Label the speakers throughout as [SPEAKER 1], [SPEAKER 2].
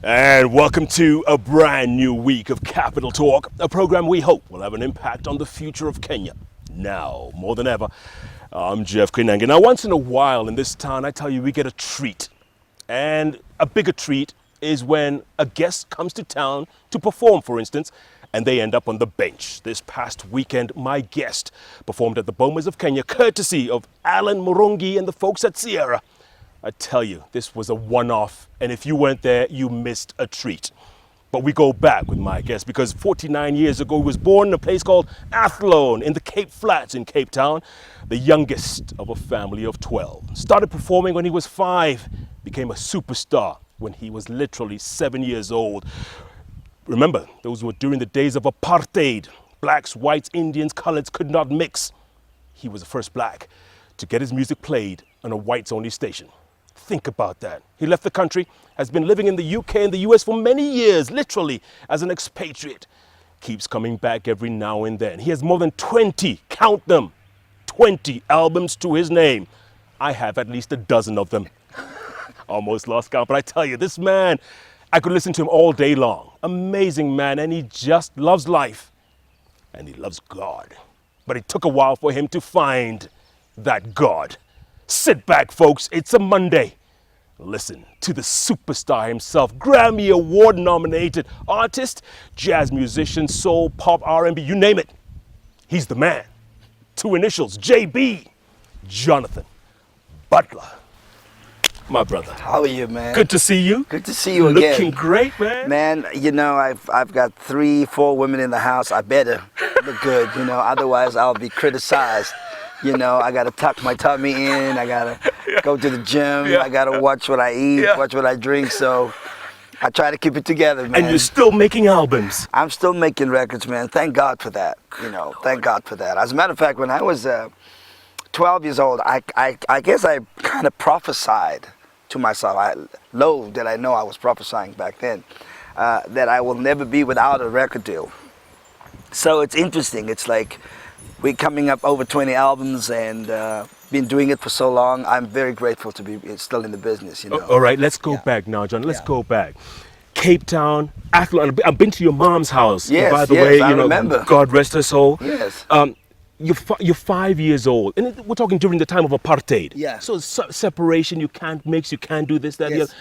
[SPEAKER 1] And welcome to a brand new week of Capital Talk, a program we hope will have an impact on the future of Kenya. Now, more than ever, I'm Jeff Koinange. Now, once in a while in this town, I tell you, we get a treat. And a bigger treat is when a guest comes to town to perform, for instance, and they end up on the bench. This past weekend, my guest performed at the Bomas of Kenya, courtesy of Alan Morongi and the folks at Sierra. I tell you, this was a one-off, and if you weren't there, you missed a treat. But we go back with my guest because 49 years ago, he was born in a place called Athlone in the Cape Flats in Cape Town, the youngest of a family of 12. Started performing when he was 5, became a superstar when he was literally 7 years old. Remember, those were during the days of apartheid. Blacks, whites, Indians, coloreds could not mix. He was the first black to get his music played on a whites-only station. Think about that. He left the country, has been living in the UK and the US for many years, literally as an expatriate. Keeps coming back every now and then. He has more than 20, count them, 20 albums to his name. I have at least a dozen of them. Almost lost count, but I tell you, this man, I could listen to him all day long. Amazing man, and he just loves life. And he loves God. But it took a while for him to find that God. Sit back, folks, it's a Monday. Listen to the superstar himself, Grammy Award nominated artist, jazz musician, soul, pop, R&B, you name it. He's the man. 2 initials, JB, Jonathan Butler. My brother.
[SPEAKER 2] How are you, man?
[SPEAKER 1] Good to see you.
[SPEAKER 2] Good to see you again.
[SPEAKER 1] Looking great, man.
[SPEAKER 2] Man, you know, I've got 3, 4 women in the house. I better look good, you know, otherwise I'll be criticized. You know, I gotta tuck my tummy in, I gotta go to the gym, I gotta watch what I eat, watch what I drink, so I try to keep it together, man.
[SPEAKER 1] And you're still making albums.
[SPEAKER 2] I'm still making records, man. Thank God for that, you know, thank God for that. As a matter of fact, when I was 12 years old, I guess I kind of prophesied to myself, low did I know I was prophesying back then, that I will never be without a record deal. So it's interesting, it's like, we're coming up over 20 albums and been doing it for so long. I'm very grateful to be still in the business, you know.
[SPEAKER 1] All right, let's go back now, John. Let's go back. Cape Town, Athlone. I've been to your mom's house.
[SPEAKER 2] Yes,
[SPEAKER 1] by the way,
[SPEAKER 2] I
[SPEAKER 1] you know,
[SPEAKER 2] remember.
[SPEAKER 1] God rest her soul.
[SPEAKER 2] Yes.
[SPEAKER 1] You're 5 years old, and we're talking during the time of apartheid.
[SPEAKER 2] Yeah.
[SPEAKER 1] So separation, you can't mix, you can't do this, that, the
[SPEAKER 2] Yes.
[SPEAKER 1] other.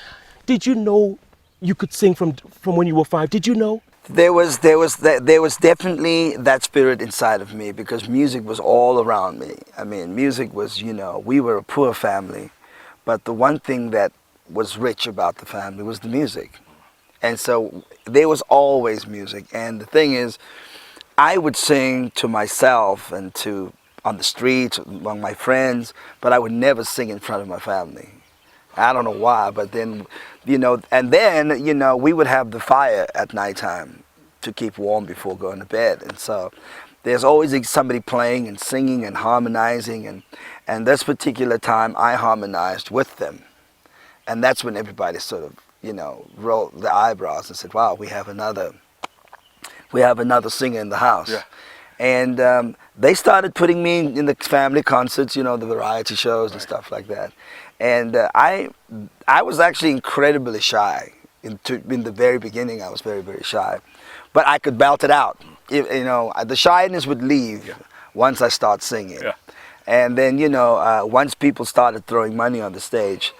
[SPEAKER 1] Did you know you could sing from when you were 5? Did you know?
[SPEAKER 2] There was definitely that spirit inside of me because music was all around me. I mean, music was, you know, we were a poor family, but the one thing that was rich about the family was the music. And so there was always music. And the thing is, I would sing to myself and on the streets among my friends, but I would never sing in front of my family. I don't know why, but then, you know, and then, you know, we would have the fire at nighttime to keep warm before going to bed. And so there's always somebody playing and singing and harmonizing. And this particular time I harmonized with them. And that's when everybody sort of, you know, rolled their eyebrows and said, wow, we have another singer in the house. Yeah. And they started putting me in the family concerts, you know, the variety shows and stuff like that. And I was actually incredibly shy. In the very beginning, I was very, very shy. But I could belt it out. You know, the shyness would leave once I start singing. Yeah. And then, you know, once people started throwing money on the stage,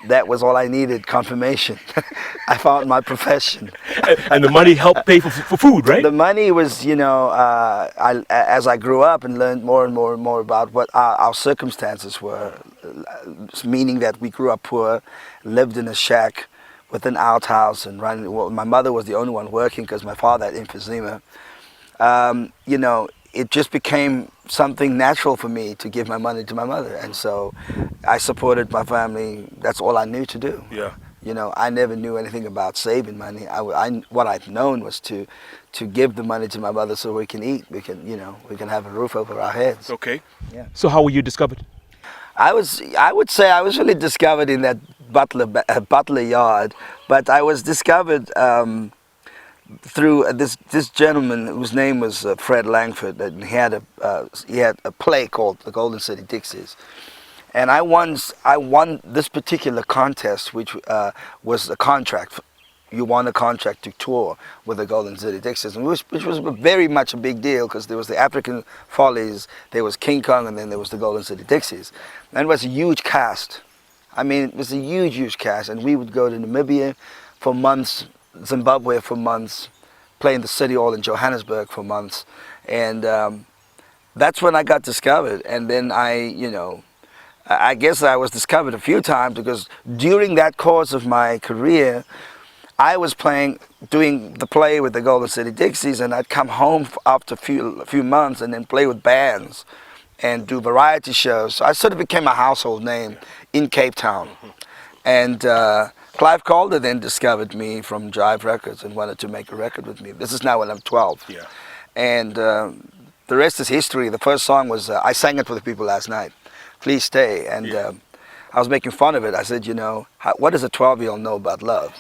[SPEAKER 2] that was all I needed, confirmation. I found my profession.
[SPEAKER 1] And the money helped pay for food, right?
[SPEAKER 2] The money was, you know, as I grew up and learned more and more and more about what our circumstances were, meaning that we grew up poor, lived in a shack with an outhouse and running. Well, my mother was the only one working because my father had emphysema. You know, it just became something natural for me to give my money to my mother. And so I supported my family. That's all I knew to do. Yeah. You know, I never knew anything about saving money. What I've known was to give the money to my mother so we can eat. We can, you know, we can have a roof over our heads.
[SPEAKER 1] Okay.
[SPEAKER 2] Yeah.
[SPEAKER 1] So how were you discovered?
[SPEAKER 2] I would say I was really discovered in that Butler yard, but I was discovered through this gentleman whose name was Fred Langford, and he had a play called The Golden City Dixies. And I won this particular contest, which was a contract, you won a contract to tour with the Golden City Dixies, which was very much a big deal because there was the African Follies, there was King Kong, and then there was the Golden City Dixies. And it was a huge cast. I mean, it was a huge cast, and we would go to Namibia for months, Zimbabwe for months, play in the City Hall in Johannesburg for months, and that's when I got discovered. And then I guess I was discovered a few times because during that course of my career, I was doing the play with the Golden City Dixies, and I'd come home after a few months and then play with bands and do variety shows. So I sort of became a household name in Cape Town. And Clive Calder then discovered me from Jive Records and wanted to make a record with me. This is now when I'm 12. Yeah. And the rest is history. The first song was, I sang it for the people last night, Please Stay. And I was making fun of it. I said, what does a 12-year-old know about love?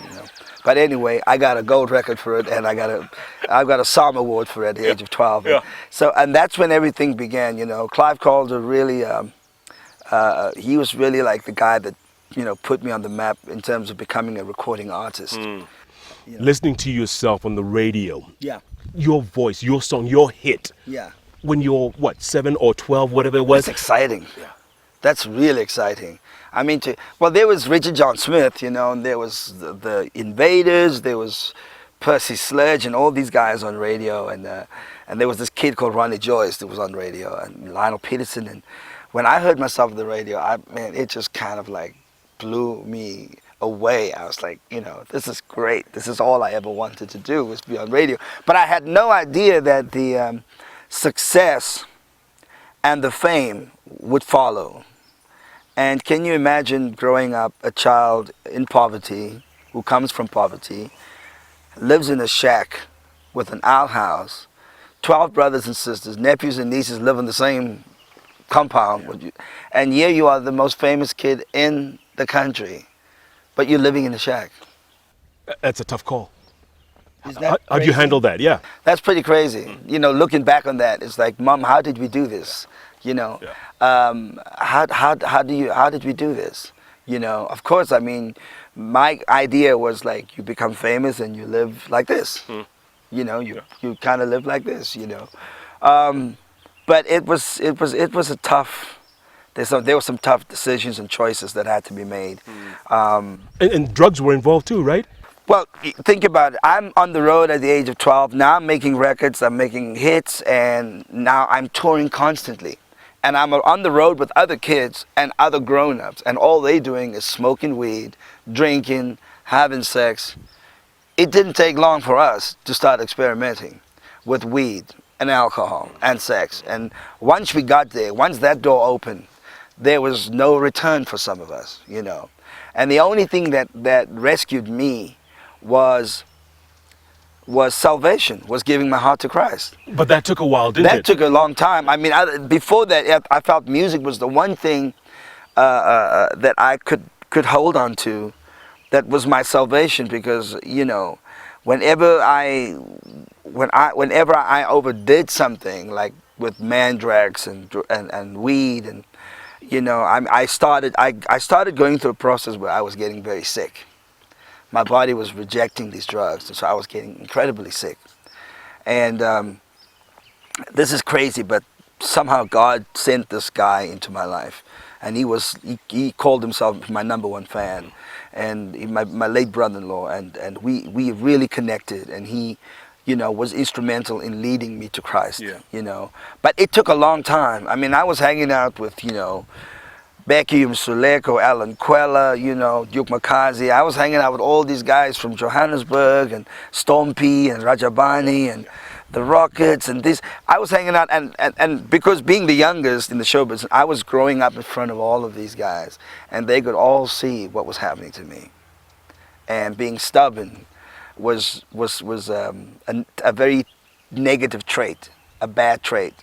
[SPEAKER 2] But anyway, I got a gold record for it, and I got a Psalm Award for it at the age of 12. Yeah. And that's when everything began. Clive Calder really, he was really like the guy that put me on the map in terms of becoming a recording artist.
[SPEAKER 1] Listening to yourself on the radio.
[SPEAKER 2] Yeah.
[SPEAKER 1] Your voice, your song, your hit.
[SPEAKER 2] Yeah.
[SPEAKER 1] When you're 7 or 12, whatever it was.
[SPEAKER 2] That's exciting. Yeah. That's really exciting. I mean, there was Richard John Smith, and there was the Invaders, there was Percy Sledge, and all these guys on radio, and there was this kid called Ronnie Joyce that was on radio, and Lionel Peterson. And when I heard myself on the radio, it just kind of like blew me away. I was like, this is great. This is all I ever wanted to do, was be on radio. But I had no idea that the success and the fame would follow. And can you imagine growing up a child in poverty, who comes from poverty, lives in a shack with an outhouse, 12 brothers and sisters, nephews and nieces live in the same compound with you, and here you are, the most famous kid in the country, but you're living in a shack.
[SPEAKER 1] That's a tough call.
[SPEAKER 2] How'd
[SPEAKER 1] you handle that? Yeah.
[SPEAKER 2] That's pretty crazy. Looking back on that, it's like, Mom, how did we do this? How did we do this? Of course, I mean, my idea was like, you become famous and you live like this. You kind of live like this. But it was a tough. There were some tough decisions and choices that had to be made.
[SPEAKER 1] And drugs were involved too, right?
[SPEAKER 2] Well, think about it. I'm on the road at the age of 12. Now I'm making records, I'm making hits, and now I'm touring constantly. And I'm on the road with other kids and other grown-ups, and all they're doing is smoking weed, drinking, having sex. It didn't take long for us to start experimenting with weed and alcohol and sex. And once we got there, once that door opened, there was no return for some of us, And the only thing that rescued me was salvation, was giving my heart to Christ.
[SPEAKER 1] But that took a while, didn't it?
[SPEAKER 2] That took a long time. I mean, before that, I felt music was the one thing that I could hold on to, that was my salvation, because whenever I overdid something, like with mandrakes and weed, and I started going through a process where I was getting very sick. My body was rejecting these drugs, and so I was getting incredibly sick. And this is crazy, but somehow God sent this guy into my life, and he called himself my #1 fan, and my late brother-in-law, and we really connected, and he was instrumental in leading me to Christ. But it took a long time. I mean, I was hanging out with Becky Msuleko, Alan Quella, Duke Makazi. I was hanging out with all these guys from Johannesburg, and Stompy and Rajabani and the Rockets and this. I was hanging out, and because being the youngest in the show business, I was growing up in front of all of these guys, and they could all see what was happening to me. And being stubborn was a very negative trait, a bad trait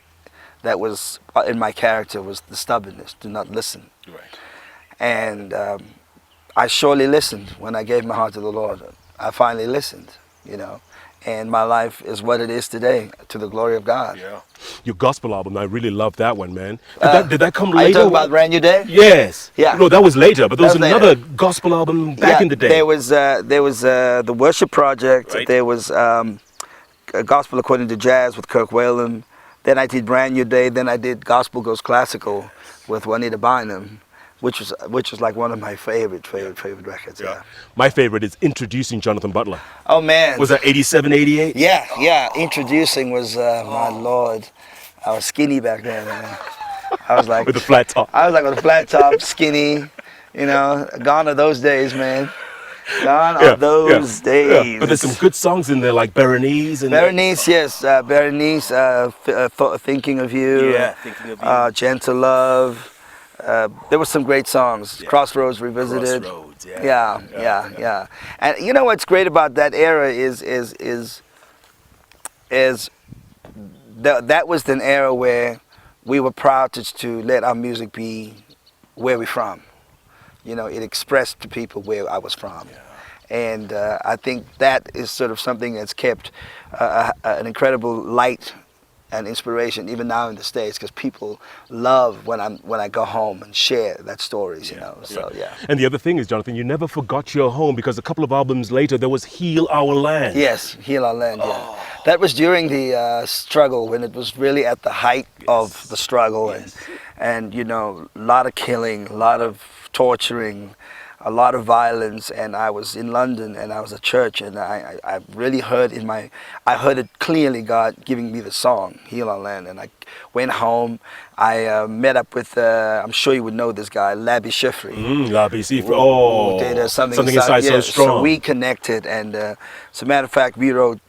[SPEAKER 2] that was in my character, was the stubbornness, to not listen. Right. And I surely listened when I gave my heart to the Lord. I finally listened, you know. And my life is what it is today, to the glory of God.
[SPEAKER 1] Yeah. Your gospel album, I really love that one, man. Did that come
[SPEAKER 2] Are you
[SPEAKER 1] later?
[SPEAKER 2] talking about Brand New Day?
[SPEAKER 1] Yes.
[SPEAKER 2] Yeah.
[SPEAKER 1] No, that was later, but there was
[SPEAKER 2] That was
[SPEAKER 1] another
[SPEAKER 2] later.
[SPEAKER 1] gospel album back in the day.
[SPEAKER 2] There was the Worship Project.
[SPEAKER 1] Right.
[SPEAKER 2] There was a Gospel According to Jazz with Kirk Whalum. Then I did Brand New Day. Then I did Gospel Goes Classical with Juanita Bynum, which was like one of my favorite records. Yeah.
[SPEAKER 1] My favorite is Introducing Jonathan Butler.
[SPEAKER 2] Oh man.
[SPEAKER 1] Was that 87, 88?
[SPEAKER 2] Yeah. Introducing was my lord. I was skinny back then, man. I was like
[SPEAKER 1] With the flat top.
[SPEAKER 2] I was like with a flat top, skinny. You know, gone are those days, man. Gone are those days.
[SPEAKER 1] Yeah. But there's some good songs in there, like Berenice.
[SPEAKER 2] Berenice, yes. Berenice, Thinking of You.
[SPEAKER 1] Yeah, Thinking of You.
[SPEAKER 2] Gentle Love. There were some great songs.
[SPEAKER 1] Yeah.
[SPEAKER 2] Crossroads Revisited.
[SPEAKER 1] Crossroads,
[SPEAKER 2] Yeah. And you know what's great about that era is that was an era where we were proud to let our music be where we're from. You know, it expressed to people where I was from. Yeah. And I think that is sort of something that's kept an incredible light and inspiration even now in the States, because people love when I go home and share that stories, you know. So yeah.
[SPEAKER 1] And the other thing is, Jonathan, you never forgot your home, because a couple of albums later there was Heal Our Land.
[SPEAKER 2] Yes, Heal Our Land. Yeah, that was during the struggle, when it was really at the height of the struggle, and you know, a lot of killing, a lot of torturing, a lot of violence. And I was in London, and I was at church, and I really heard I heard it clearly, God giving me the song Heal Our Land. And I went home. I met up with I'm sure you would know this guy, Labi Shifri.
[SPEAKER 1] Labi Shifri.
[SPEAKER 2] Did
[SPEAKER 1] something inside so strong.
[SPEAKER 2] So we connected, and as a matter of fact, we wrote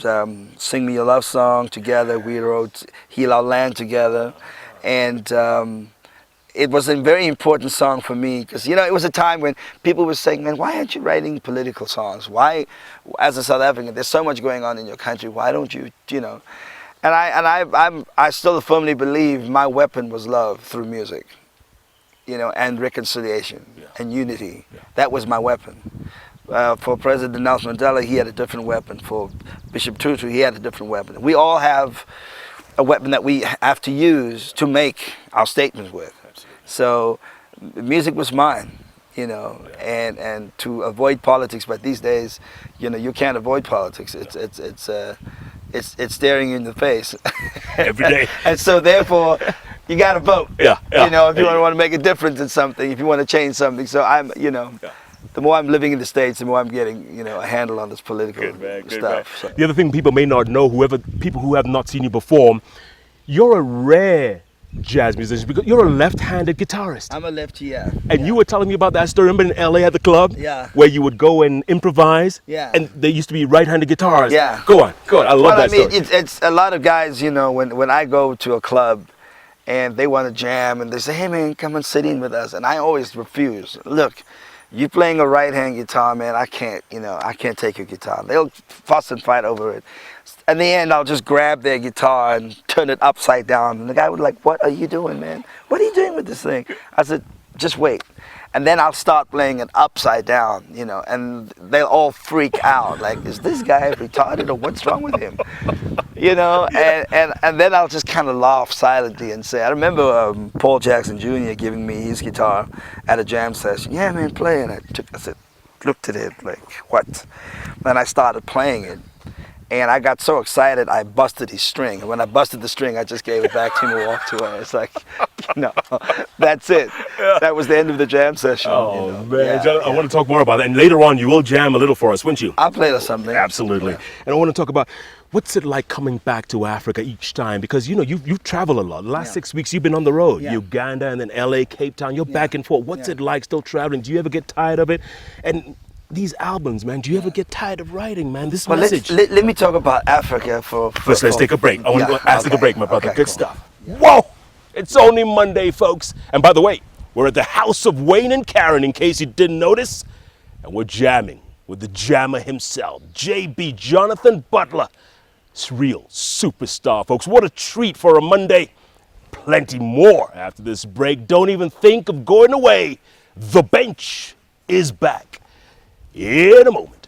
[SPEAKER 2] Sing Me Your Love Song together. We wrote Heal Our Land together, and it was a very important song for me, because, you know, it was a time when people were saying, man, why aren't you writing political songs? Why, as a South African, there's so much going on in your country, why don't you, you know? And I still firmly believe my weapon was love through music, you know, and reconciliation and unity. Yeah. That was my weapon. For President Nelson Mandela, he had a different weapon. For Bishop Tutu, he had a different weapon. We all have a weapon that we have to use to make our statements with. So music was mine, you know, and to avoid politics. But these days, you know, you can't avoid politics. It's staring you in the face
[SPEAKER 1] every day.
[SPEAKER 2] And so therefore, you got to vote.
[SPEAKER 1] Yeah.
[SPEAKER 2] You know, if you want to make a difference in something, if you want to change something. So I'm, you know. Yeah. The more I'm living in the States, the more I'm getting, you know, a handle on this political stuff. So.
[SPEAKER 1] The other thing people may not know, people who have not seen you perform, you're a rare jazz musician, because you're a left-handed guitarist.
[SPEAKER 2] I'm a lefty, yeah.
[SPEAKER 1] And you were telling me about that story. Remember in LA at the club?
[SPEAKER 2] Yeah.
[SPEAKER 1] Where you would go and improvise?
[SPEAKER 2] Yeah.
[SPEAKER 1] And there used to be right-handed guitars.
[SPEAKER 2] Yeah.
[SPEAKER 1] Go on. I love that story.
[SPEAKER 2] It's a lot of guys, you know, when I go to a club and they want to jam and they say, hey man, come and sit in with us. And I always refuse. Look, you playing a right-hand guitar, man, I can't take your guitar. They'll fuss and fight over it. In the end, I'll just grab their guitar and turn it upside down. And the guy would like, what are you doing, man? What are you doing with this thing? I said, just wait. And then I'll start playing it upside down, you know, and they'll all freak out. Like, is this guy retarded or what's wrong with him? You know, and then I'll just kind of laugh silently and say, I remember Paul Jackson Jr. giving me his guitar at a jam session. Yeah, man, play. And I said, looked at it like, what? And I started playing it. And I got so excited, I busted his string. And when I busted the string, I just gave it back to him and walked away. It's like, no, that's it. That was the end of the jam session.
[SPEAKER 1] Oh,
[SPEAKER 2] you know?
[SPEAKER 1] man. I want to talk more about that. And later on, you will jam a little for us, won't you?
[SPEAKER 2] I'll play us something.
[SPEAKER 1] Absolutely. Yeah. And I want to talk about, what's it like coming back to Africa each time? Because, you know, you've traveled a lot. The last 6 weeks, you've been on the road. Uganda and then LA, Cape Town. You're back and forth. What's it like still traveling? Do you ever get tired of it? And these albums, man, do you ever get tired of writing, man? This message.
[SPEAKER 2] Let me talk about Africa for
[SPEAKER 1] First, let's take a break. I want to take a break, my brother.
[SPEAKER 2] Okay,
[SPEAKER 1] Good stuff. Yeah. Whoa! It's only Monday, folks. And by the way, we're at the house of Wayne and Karen, in case you didn't notice. And we're jamming with the jammer himself, JB Jonathan Butler. It's real superstar, folks. What a treat for a Monday. Plenty more after this break. Don't even think of going away. The bench is back in a moment.